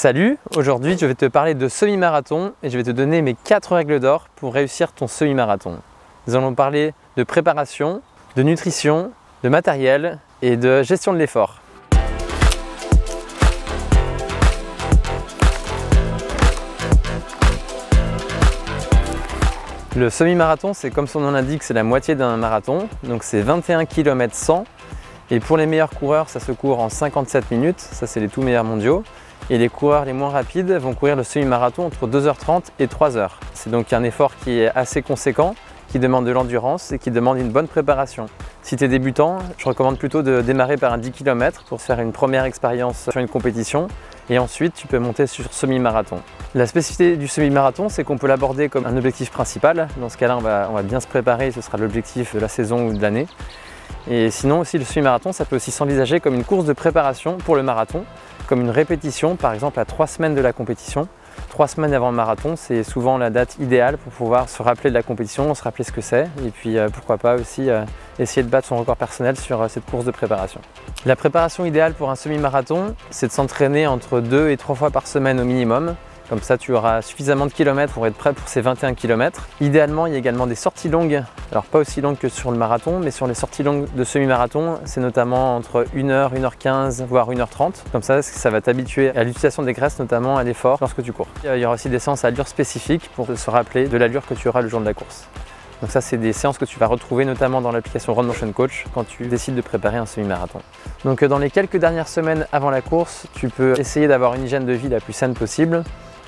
Salut, aujourd'hui je vais te parler de semi-marathon et je vais te donner mes 4 règles d'or pour réussir ton semi-marathon. Nous allons parler de préparation, de nutrition, de matériel et de gestion de l'effort. Le semi-marathon, c'est comme son nom l'indique, c'est la moitié d'un marathon, donc c'est 21 km 100. Et pour les meilleurs coureurs, ça se court en 57 minutes, ça c'est les tout meilleurs mondiaux. Et les coureurs les moins rapides vont courir le semi-marathon entre 2h30 et 3h. C'est donc un effort qui est assez conséquent, qui demande de l'endurance et qui demande une bonne préparation. Si tu es débutant, je recommande plutôt de démarrer par un 10 km pour faire une première expérience sur une compétition et ensuite tu peux monter sur semi-marathon. La spécificité du semi-marathon, c'est qu'on peut l'aborder comme un objectif principal. Dans ce cas-là, on va bien se préparer, ce sera l'objectif de la saison ou de l'année. Et sinon aussi le semi-marathon, ça peut aussi s'envisager comme une course de préparation pour le marathon, comme une répétition par exemple à 3 semaines de la compétition. 3 semaines avant le marathon, c'est souvent la date idéale pour pouvoir se rappeler de la compétition, se rappeler ce que c'est et puis pourquoi pas aussi essayer de battre son record personnel sur cette course de préparation. La préparation idéale pour un semi-marathon, c'est de s'entraîner entre 2 et 3 fois par semaine au minimum. Comme ça, tu auras suffisamment de kilomètres pour être prêt pour ces 21 km. Idéalement, il y a également des sorties longues. Alors pas aussi longues que sur le marathon, mais sur les sorties longues de semi-marathon, c'est notamment entre 1h, 1h15, voire 1h30. Comme ça va t'habituer à l'utilisation des graisses, notamment à l'effort lorsque tu cours. Il y aura aussi des séances à allure spécifiques pour se rappeler de l'allure que tu auras le jour de la course. Donc ça, c'est des séances que tu vas retrouver notamment dans l'application Run Motion Coach quand tu décides de préparer un semi-marathon. Donc dans les quelques dernières semaines avant la course, tu peux essayer d'avoir une hygiène de vie la plus saine possible,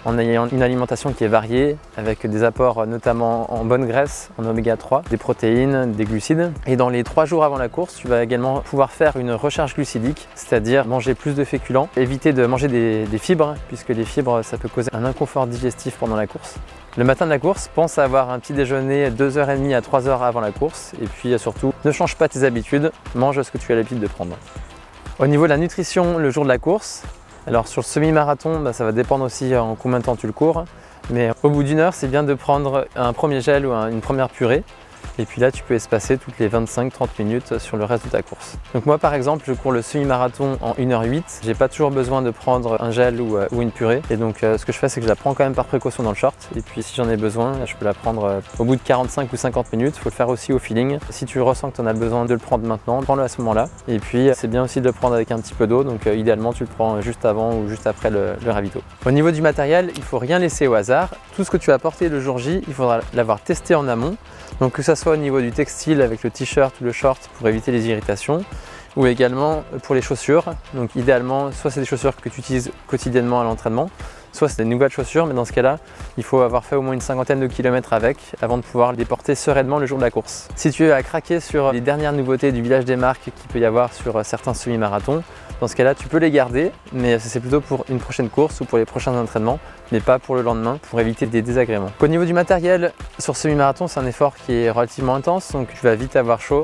en ayant une alimentation qui est variée, avec des apports notamment en bonne graisse, en oméga 3, des protéines, des glucides. Et dans les 3 jours avant la course, tu vas également pouvoir faire une recharge glucidique, c'est-à-dire manger plus de féculents, éviter de manger des fibres, puisque les fibres, ça peut causer un inconfort digestif pendant la course. Le matin de la course, pense à avoir un petit déjeuner 2h30 à 3h avant la course, et puis surtout, ne change pas tes habitudes, mange ce que tu as l'habitude de prendre. Au niveau de la nutrition le jour de la course, alors sur le semi-marathon, ça va dépendre aussi en combien de temps tu le cours, mais au bout d'1 heure, c'est bien de prendre un premier gel ou une première purée. Et puis là, tu peux espacer toutes les 25-30 minutes sur le reste de ta course. Donc moi, par exemple, je cours le semi-marathon en 1h08. J'ai pas toujours besoin de prendre un gel ou une purée. Et donc, ce que je fais, c'est que je la prends quand même par précaution dans le short. Et puis, si j'en ai besoin, je peux la prendre au bout de 45 ou 50 minutes. Il faut le faire aussi au feeling. Si tu ressens que tu en as besoin de le prendre maintenant, prends-le à ce moment-là. Et puis, c'est bien aussi de le prendre avec un petit peu d'eau. Donc, idéalement, tu le prends juste avant ou juste après le ravito. Au niveau du matériel, il faut rien laisser au hasard. Tout ce que tu as porté le jour J, il faudra l'avoir testé en amont. Donc que ça soit au niveau du textile avec le t-shirt ou le short pour éviter les irritations, ou également pour les chaussures. Donc idéalement, soit c'est des chaussures que tu utilises quotidiennement à l'entraînement, soit c'est des nouvelles chaussures, mais dans ce cas-là, il faut avoir fait au moins une 50aine de kilomètres avec avant de pouvoir les porter sereinement le jour de la course. Si tu es à craquer sur les dernières nouveautés du village des marques qu'il peut y avoir sur certains semi-marathons, dans ce cas-là, tu peux les garder, mais c'est plutôt pour une prochaine course ou pour les prochains entraînements, mais pas pour le lendemain, pour éviter des désagréments. Au niveau du matériel, sur semi-marathon, c'est un effort qui est relativement intense, donc tu vas vite avoir chaud.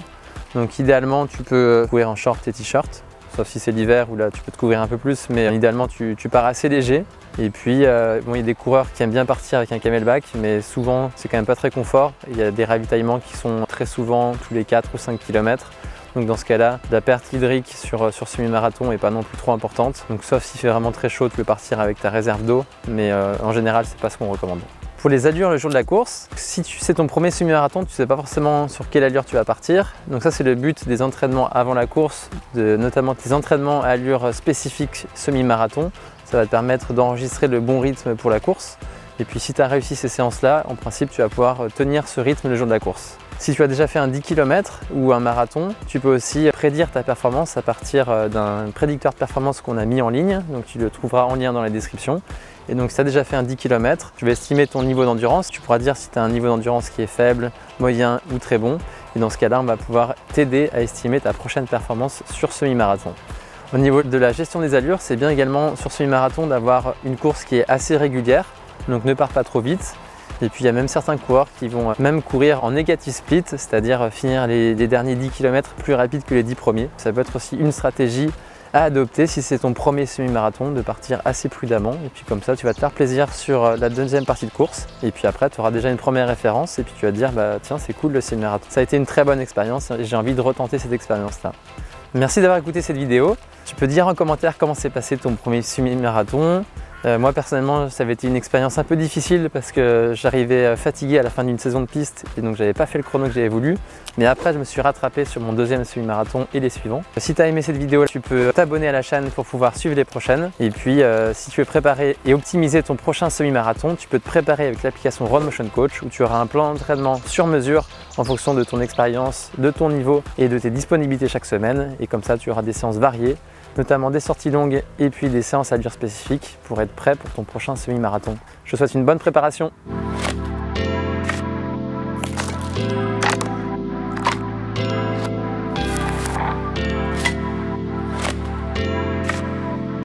Donc idéalement, tu peux courir en short et t-shirt, sauf si c'est l'hiver où là tu peux te couvrir un peu plus, mais idéalement tu pars assez léger. Et puis bon, il y a des coureurs qui aiment bien partir avec un camelback, mais souvent c'est quand même pas très confort. Il y a des ravitaillements qui sont très souvent tous les 4 ou 5 km. Donc dans ce cas-là, la perte hydrique sur semi-marathon n'est pas non plus trop importante. Donc sauf s'il fait vraiment très chaud, tu peux partir avec ta réserve d'eau, mais en général, c'est pas ce qu'on recommande. Pour les allures le jour de la course, si c'est ton premier semi-marathon, tu ne sais pas forcément sur quelle allure tu vas partir. Donc ça, c'est le but des entraînements avant la course, notamment tes entraînements à allure spécifique semi-marathon. Ça va te permettre d'enregistrer le bon rythme pour la course. Et puis si tu as réussi ces séances-là, en principe, tu vas pouvoir tenir ce rythme le jour de la course. Si tu as déjà fait un 10 km ou un marathon, tu peux aussi prédire ta performance à partir d'un prédicteur de performance qu'on a mis en ligne. Donc tu le trouveras en lien dans la description. Et donc si tu as déjà fait un 10 km, tu vas estimer ton niveau d'endurance. Tu pourras dire si tu as un niveau d'endurance qui est faible, moyen ou très bon. Et dans ce cas-là, on va pouvoir t'aider à estimer ta prochaine performance sur semi-marathon. Au niveau de la gestion des allures, c'est bien également sur semi-marathon d'avoir une course qui est assez régulière. Donc ne pars pas trop vite. Et puis il y a même certains coureurs qui vont même courir en negative split, c'est-à-dire finir les derniers 10 km plus rapides que les 10 premiers. Ça peut être aussi une stratégie à adopter si c'est ton premier semi-marathon, de partir assez prudemment. Et puis comme ça, tu vas te faire plaisir sur la deuxième partie de course. Et puis après, tu auras déjà une première référence et puis tu vas te dire, bah tiens, c'est cool le semi-marathon. Ça a été une très bonne expérience et j'ai envie de retenter cette expérience-là. Merci d'avoir écouté cette vidéo. Tu peux dire en commentaire comment s'est passé ton premier semi-marathon, Moi personnellement, ça avait été une expérience un peu difficile parce que j'arrivais fatigué à la fin d'une saison de piste et donc j'avais pas fait le chrono que j'avais voulu. Mais après, je me suis rattrapé sur mon deuxième semi-marathon et les suivants. Si tu as aimé cette vidéo, tu peux t'abonner à la chaîne pour pouvoir suivre les prochaines. Et puis, si tu veux préparer et optimiser ton prochain semi-marathon, tu peux te préparer avec l'application Road Motion Coach où tu auras un plan d'entraînement sur mesure en fonction de ton expérience, de ton niveau et de tes disponibilités chaque semaine. Et comme ça, tu auras des séances variées, notamment des sorties longues et puis des séances allure spécifiques pour être prêt pour ton prochain semi-marathon. Je te souhaite une bonne préparation.